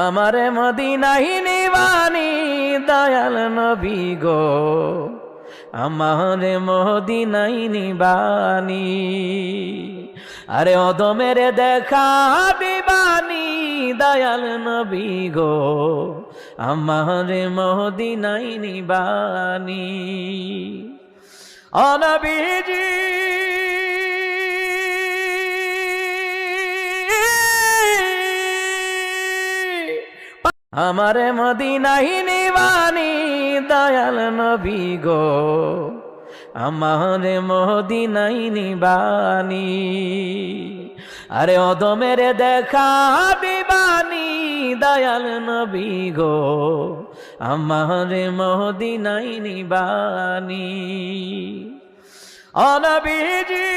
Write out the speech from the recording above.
আমারে মদিনায় নিবানি দয়াল নবী গো, আমারে মদিনায় নিবানি। আরে অদমের দেখা বিবানি দয়াল নবী গো, আমারে মদিনায় নিবানি। ও নবীজি আমারে মদিনায় নিবানি দয়াল নবী গো, আমারে মদিনায় নিবানি। আরে অদমের দেখা বিবানি দয়াল নবী গো, আমারে মদিনায় নিবানি। ও নবীজি